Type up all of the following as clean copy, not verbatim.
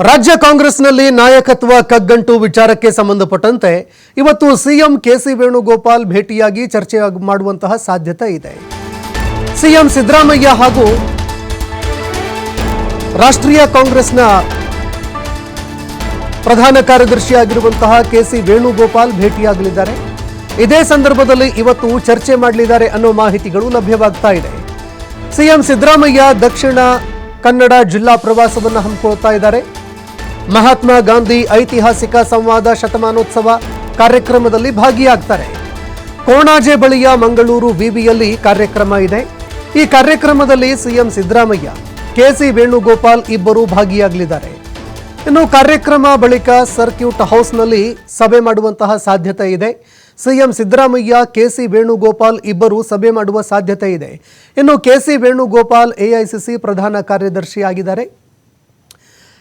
ರಾಜ್ಯ ಕಾಂಗ್ರೆಸ್ನಲ್ಲಿ ನಾಯಕತ್ವ ಕಗ್ಗಂಟು ವಿಚಾರಕ್ಕೆ ಸಂಬಂಧಪಟ್ಟಂತೆ ಇವತ್ತು ಸಿಎಂ ಕೆಸಿ ವೇಣುಗೋಪಾಲ್ ಭೇಟಿಯಾಗಿ ಚರ್ಚೆ ಮಾಡುವಂತಹ ಸಾಧ್ಯತೆ ಇದೆ. ಸಿಎಂ ಸಿದ್ದರಾಮಯ್ಯ ಹಾಗೂ ರಾಷ್ಟ್ರೀಯ ಕಾಂಗ್ರೆಸ್ನ ಪ್ರಧಾನ ಕಾರ್ಯದರ್ಶಿಯಾಗಿರುವಂತಹ ಕೆಸಿ ವೇಣುಗೋಪಾಲ್ ಭೇಟಿಯಾಗಲಿದ್ದಾರೆ. ಇದೇ ಸಂದರ್ಭದಲ್ಲಿ ಇವತ್ತು ಚರ್ಚೆ ಮಾಡಲಿದ್ದಾರೆ ಅನ್ನೋ ಮಾಹಿತಿಗಳು ಲಭ್ಯವಾಗ್ತಾ ಇದೆ. ಸಿಎಂ ಸಿದ್ದರಾಮಯ್ಯ ದಕ್ಷಿಣ ಕನ್ನಡ ಜಿಲ್ಲಾ ಪ್ರವಾಸವನ್ನು ಹಮ್ಮಿಕೊಳ್ತಾ ಇದ್ದಾರೆ. ಮಹಾತ್ಮ ಗಾಂಧಿ ಐತಿಹಾಸಿಕ ಸಂವಾದ ಶತಮಾನೋತ್ಸವ ಕಾರ್ಯಕ್ರಮದಲ್ಲಿ ಭಾಗಿಯಾಗ್ತಾರೆ. ಕೋಣಾಜೆ ಬಳಿಯ ಮಂಗಳೂರು ವಿವಿಯಲ್ಲಿ ಕಾರ್ಯಕ್ರಮ ಇದೆ. ಈ ಕಾರ್ಯಕ್ರಮದಲ್ಲಿ ಸಿಎಂ ಸಿದ್ದರಾಮಯ್ಯ, ಕೆಸಿ ವೇಣುಗೋಪಾಲ್ ಇಬ್ಬರು ಭಾಗಿಯಾಗಲಿದ್ದಾರೆ. ಇನ್ನು ಕಾರ್ಯಕ್ರಮ ಬಳಿಕ ಸರ್ಕ್ಯೂಟ್ ಹೌಸ್ನಲ್ಲಿ ಸಭೆ ಮಾಡುವಂತಹ ಸಾಧ್ಯತೆ ಇದೆ. ಸಿಎಂ ಸಿದ್ದರಾಮಯ್ಯ, ಕೆಸಿ ವೇಣುಗೋಪಾಲ್ ಇಬ್ಬರು ಸಭೆ ಮಾಡುವ ಸಾಧ್ಯತೆ ಇದೆ. ಇನ್ನು ಕೆಸಿ ವೇಣುಗೋಪಾಲ್ ಎಐಸಿಸಿ ಪ್ರಧಾನ ಕಾರ್ಯದರ್ಶಿಯಾಗಿದ್ದಾರೆ.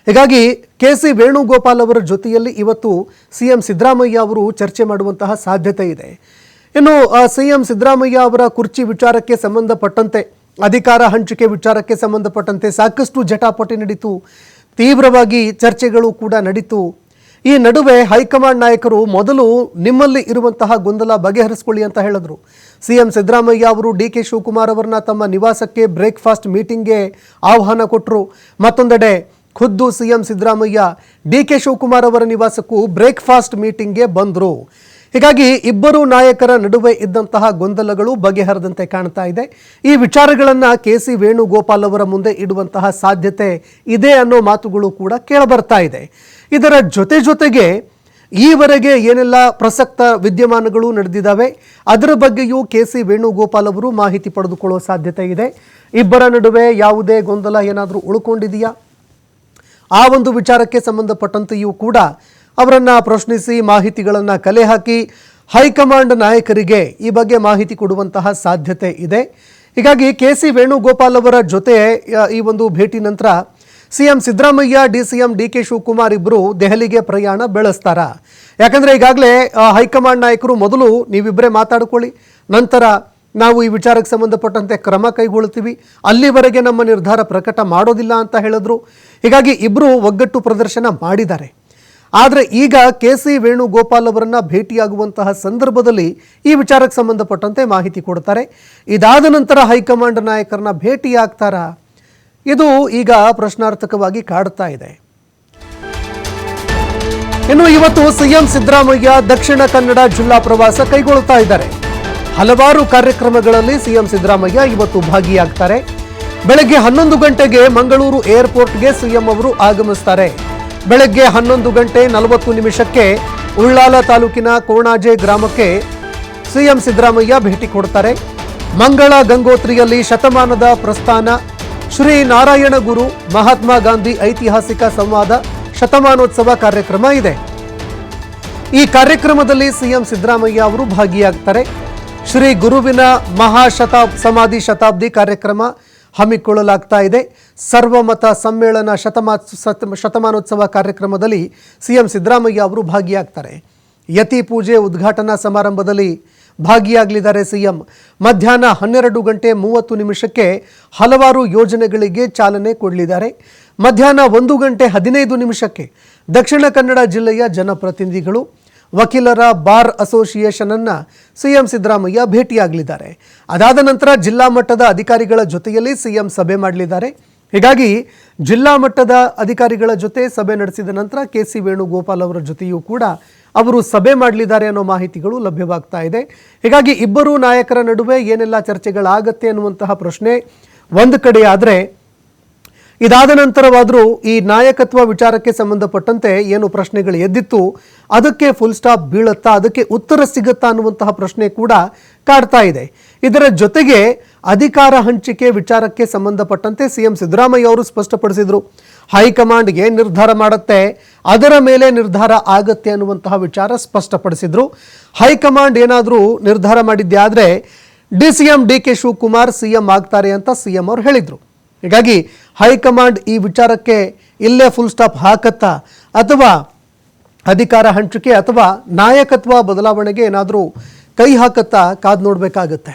ಹೀಗಾಗಿ ಕೆಸಿ ವೇಣುಗೋಪಾಲ್ ಅವರ ಜೊತೆಯಲ್ಲಿ ಇವತ್ತು ಸಿಎಂ ಸಿದ್ದರಾಮಯ್ಯ ಅವರು ಚರ್ಚೆ ಮಾಡುವಂತಹ ಸಾಧ್ಯತೆ ಇದೆ. ಇನ್ನು ಸಿಎಂ ಸಿದ್ದರಾಮಯ್ಯ ಅವರ ಕುರ್ಚಿ ವಿಚಾರಕ್ಕೆ ಸಂಬಂಧಪಟ್ಟಂತೆ, ಅಧಿಕಾರ ಹಂಚಿಕೆ ವಿಚಾರಕ್ಕೆ ಸಂಬಂಧಪಟ್ಟಂತೆ ಸಾಕಷ್ಟು ಜಟಾಪಟಿ ನಡೀತು, ತೀವ್ರವಾಗಿ ಚರ್ಚೆಗಳು ಕೂಡ ನಡೀತು. ಈ ನಡುವೆ ಹೈಕಮಾಂಡ್ ನಾಯಕರು ಮೊದಲು ನಿಮ್ಮಲ್ಲಿ ಇರುವಂತಹ ಗೊಂದಲ ಬಗೆಹರಿಸಿಕೊಳ್ಳಿ ಅಂತ ಹೇಳಿದ್ರು. ಸಿಎಂ ಸಿದ್ದರಾಮಯ್ಯ ಅವರು ಡಿ.ಕೆ. ಶಿವಕುಮಾರ್ ಅವರನ್ನ ತಮ್ಮ ನಿವಾಸಕ್ಕೆ ಬ್ರೇಕ್ಫಾಸ್ಟ್ ಮೀಟಿಂಗ್ಗೆ ಆಹ್ವಾನ ಕೊಟ್ಟರು. ಮತ್ತೊಂದೆಡೆ ಖುದ್ದು ಸಿಎಂ ಸಿದ್ದರಾಮಯ್ಯ ಡಿ.ಕೆ. ಶಿವಕುಮಾರ್ ಅವರ ನಿವಾಸಕ್ಕೂ ಬ್ರೇಕ್ಫಾಸ್ಟ್ ಮೀಟಿಂಗ್ಗೆ ಬಂದರು. ಹೀಗಾಗಿ ಇಬ್ಬರು ನಾಯಕರ ನಡುವೆ ಇದ್ದಂತಹ ಗೊಂದಲಗಳು ಬಗೆಹರಿದಂತೆ ಕಾಣ್ತಾ ಇದೆ. ಈ ವಿಚಾರಗಳನ್ನು ಕೆಸಿ ವೇಣುಗೋಪಾಲ್ ಅವರ ಮುಂದೆ ಇಡುವಂತಹ ಸಾಧ್ಯತೆ ಇದೆ ಅನ್ನೋ ಮಾತುಗಳು ಕೂಡ ಕೇಳಬರ್ತಾ ಇದೆ. ಇದರ ಜೊತೆಗೆ ಈವರೆಗೆ ಏನೆಲ್ಲ ಪ್ರಸಕ್ತ ವಿದ್ಯಮಾನಗಳು ನಡೆದಿದ್ದಾವೆ ಅದರ ಬಗ್ಗೆಯೂ ಕೆಸಿ ವೇಣುಗೋಪಾಲ್ ಅವರು ಮಾಹಿತಿ ಪಡೆದುಕೊಳ್ಳುವ ಸಾಧ್ಯತೆ ಇದೆ. ಇಬ್ಬರ ನಡುವೆ ಯಾವುದೇ ಗೊಂದಲ ಏನಾದರೂ ಉಳ್ಕೊಂಡಿದೆಯಾ, ಆ ಒಂದು ವಿಚಾರಕ್ಕೆ ಸಂಬಂಧಪಟ್ಟಂತೆಯೂ ಕೂಡ ಅವರನ್ನು ಪ್ರಶ್ನಿಸಿ ಮಾಹಿತಿಗಳನ್ನು ಕಲೆ ಹಾಕಿ ಹೈಕಮಾಂಡ್ ನಾಯಕರಿಗೆ ಈ ಬಗ್ಗೆ ಮಾಹಿತಿ ಕೊಡುವಂತಹ ಸಾಧ್ಯತೆ ಇದೆ. ಹೀಗಾಗಿ ಕೆಸಿ ವೇಣುಗೋಪಾಲ್ ಅವರ ಜೊತೆ ಈ ಒಂದು ಭೇಟಿ ನಂತರ ಸಿಎಂ ಸಿದ್ದರಾಮಯ್ಯ, ಸಿಎಂ ಡಿ.ಕೆ. ಶಿವಕುಮಾರ್ ಇಬ್ಬರು ದೆಹಲಿಗೆ ಪ್ರಯಾಣ ಬೆಳೆಸ್ತಾರಾ? ಯಾಕಂದರೆ ಈಗಾಗಲೇ ಹೈಕಮಾಂಡ್ ನಾಯಕರು ಮೊದಲು ನೀವಿಬ್ಬರೇ ಮಾತಾಡ್ಕೊಳ್ಳಿ, ನಂತರ ನಾವು ಈ ವಿಚಾರಕ್ಕೆ ಸಂಬಂಧಪಟ್ಟಂತೆ ಕ್ರಮ ಕೈಗೊಳ್ತೀವಿ, ಅಲ್ಲಿವರೆಗೆ ನಮ್ಮ ನಿರ್ಧಾರ ಪ್ರಕಟ ಮಾಡೋದಿಲ್ಲ ಅಂತ ಹೇಳಿದ್ರು. ಹೀಗಾಗಿ ಇಬ್ಬರು ಒಗ್ಗಟ್ಟು ಪ್ರದರ್ಶನ ಮಾಡಿದ್ದಾರೆ. ಆದರೆ ಈಗ ಕೆಸಿ ವೇಣುಗೋಪಾಲ್ ಅವರನ್ನು ಭೇಟಿಯಾಗುವಂತಹ ಸಂದರ್ಭದಲ್ಲಿ ಈ ವಿಚಾರಕ್ಕೆ ಸಂಬಂಧಪಟ್ಟಂತೆ ಮಾಹಿತಿ ಕೊಡ್ತಾರೆ. ಇದಾದ ನಂತರ ಹೈಕಮಾಂಡ್ ನಾಯಕರನ್ನ ಭೇಟಿಯಾಗ್ತಾರಾ? ಇದು ಈಗ ಪ್ರಶ್ನಾರ್ಥಕವಾಗಿ ಕಾಡ್ತಾ ಇದೆ. ಇನ್ನು ಇವತ್ತು ಸಿಎಂ ಸಿದ್ದರಾಮಯ್ಯ ದಕ್ಷಿಣ ಕನ್ನಡ ಜಿಲ್ಲಾ ಪ್ರವಾಸ ಕೈಗೊಳ್ಳುತ್ತಾ ಇದ್ದಾರೆ. ಹಲವಾರು ಕಾರ್ಯಕ್ರಮಗಳಲ್ಲಿ ಸಿಎಂ ಸಿದ್ದರಾಮಯ್ಯ ಇವತ್ತು ಭಾಗಿಯಾಗ್ತಾರೆ. ಬೆಳಗ್ಗೆ 11 ಗಂಟೆಗೆ ಮಂಗಳೂರು ಏರ್ಪೋರ್ಟ್ಗೆ ಸಿಎಂ ಅವರು ಆಗಮಿಸ್ತಾರೆ. ಬೆಳಗ್ಗೆ 11:40 ಉಳ್ಳಾಲ ತಾಲೂಕಿನ ಕೋಣಾಜೆ ಗ್ರಾಮಕ್ಕೆ ಸಿಎಂ ಸಿದ್ದರಾಮಯ್ಯ ಭೇಟಿ ಕೊಡ್ತಾರೆ. ಮಂಗಳ ಗಂಗೋತ್ರಿಯಲ್ಲಿ ಶತಮಾನದ ಪ್ರಸ್ಥಾನ, ಶ್ರೀ ನಾರಾಯಣ ಗುರು ಮಹಾತ್ಮ ಗಾಂಧಿ ಐತಿಹಾಸಿಕ ಸಂವಾದ ಶತಮಾನೋತ್ಸವ ಕಾರ್ಯಕ್ರಮ ಇದೆ. ಈ ಕಾರ್ಯಕ್ರಮದಲ್ಲಿ ಸಿಎಂ ಸಿದ್ದರಾಮಯ್ಯ ಅವರು ಭಾಗಿಯಾಗ್ತಾರೆ. ಶ್ರೀ ಗುರುವಿನ ಸಮಾಧಿ ಶತಾಬ್ದಿ ಕಾರ್ಯಕ್ರಮ ಹಮ್ಮಿಕೊಳ್ಳಲಾಗ್ತಾ ಇದೆ. ಸರ್ವಮತ ಸಮ್ಮೇಳನ ಶತಮಾನೋತ್ಸವ ಕಾರ್ಯಕ್ರಮದಲ್ಲಿ ಸಿಎಂ ಸಿದ್ದರಾಮಯ್ಯ ಅವರು ಭಾಗಿಯಾಗ್ತಾರೆ. ಯತಿ ಪೂಜೆ ಉದ್ಘಾಟನಾ ಸಮಾರಂಭದಲ್ಲಿ ಭಾಗಿಯಾಗಲಿದ್ದಾರೆ ಸಿಎಂ. ಮಧ್ಯಾಹ್ನ 12:30 ಹಲವಾರು ಯೋಜನೆಗಳಿಗೆ ಚಾಲನೆ ಕೊಡಲಿದ್ದಾರೆ. ಮಧ್ಯಾಹ್ನ 1:15 ದಕ್ಷಿಣ ಕನ್ನಡ ಜಿಲ್ಲೆಯ ಜನಪ್ರತಿನಿಧಿಗಳು, ವಕೀಲರ ಬಾರ್ ಅಸೋಸಿಯೇಷನ್ ಅನ್ನ ಸಿಎಂ ಸಿದ್ದರಾಮಯ್ಯ ಭೇಟಿಯಾಗಲಿದ್ದಾರೆ. ಅದಾದ ನಂತರ ಜಿಲ್ಲಾ ಮಟ್ಟದ ಅಧಿಕಾರಿಗಳ ಜೊತೆಯಲ್ಲಿ ಸಿಎಂ ಸಭೆ ಮಾಡಲಿದ್ದಾರೆ. ಹೀಗಾಗಿ ಜಿಲ್ಲಾ ಮಟ್ಟದ ಅಧಿಕಾರಿಗಳ ಜೊತೆ ಸಭೆ ನಡೆಸಿದ ನಂತರ ಕೆಸಿ ವೇಣುಗೋಪಾಲ್ ಅವರ ಜೊತೆಯೂ ಕೂಡ ಅವರು ಸಭೆ ಮಾಡಲಿದ್ದಾರೆ ಅನ್ನೋ ಮಾಹಿತಿಗಳು ಲಭ್ಯವಾಗ್ತಾ ಇದೆ. ಹೀಗಾಗಿ ಇಬ್ಬರು ನಾಯಕರ ನಡುವೆ ಏನೆಲ್ಲ ಚರ್ಚೆಗಳಾಗತ್ತೆ ಅನ್ನುವಂತಹ ಪ್ರಶ್ನೆ ಒಂದು ಕಡೆ ಆದರೆ, ಇದಾದ ನಂತರವಾದರೂ ಈ ನಾಯಕತ್ವ ವಿಚಾರಕ್ಕೆ ಸಂಬಂಧಪಟ್ಟಂತೆ ಏನು ಪ್ರಶ್ನೆಗಳು ಎದ್ದಿತ್ತು ಅದಕ್ಕೆ ಫುಲ್ ಸ್ಟಾಪ್ ಬೀಳುತ್ತಾ, ಅದಕ್ಕೆ ಉತ್ತರ ಸಿಗುತ್ತಾ ಅನ್ನುವಂತಹ ಪ್ರಶ್ನೆ ಕೂಡ ಕಾಡ್ತಾ ಇದೆ. ಇದರ ಜೊತೆಗೆ ಅಧಿಕಾರ ಹಂಚಿಕೆ ವಿಚಾರಕ್ಕೆ ಸಂಬಂಧಪಟ್ಟಂತೆ ಸಿಎಂ ಸಿದ್ದರಾಮಯ್ಯ ಅವರು ಸ್ಪಷ್ಟಪಡಿಸಿದರು. ಹೈಕಮಾಂಡ್ ಏನು ನಿರ್ಧಾರ ಮಾಡುತ್ತೆ ಅದರ ಮೇಲೆ ನಿರ್ಧಾರ ಆಗತ್ತೆ ಅನ್ನುವಂತಹ ವಿಚಾರ ಸ್ಪಷ್ಟಪಡಿಸಿದ್ರು. ಹೈಕಮಾಂಡ್ ಏನಾದರೂ ನಿರ್ಧಾರ ಮಾಡಿದ್ದೆ ಆದರೆ ಸಿಎಂ ಡಿ.ಕೆ. ಶಿವಕುಮಾರ್ ಸಿಎಂ ಆಗ್ತಾರೆ ಅಂತ ಸಿಎಂ ಅವರು ಹೇಳಿದರು. ಹೀಗಾಗಿ ಹೈಕಮಾಂಡ್ ಈ ವಿಚಾರಕ್ಕೆ ಇಲ್ಲೇ ಫುಲ್ ಸ್ಟಾಪ್ ಹಾಕತ್ತಾ ಅಥವಾ ಅಧಿಕಾರ ಹಂಚಿಕೆ ಅಥವಾ ನಾಯಕತ್ವ ಬದಲಾವಣೆಗೆ ಏನಾದರೂ ಕೈ ಹಾಕತ್ತಾ ಕಾದು ನೋಡಬೇಕಾಗತ್ತೆ.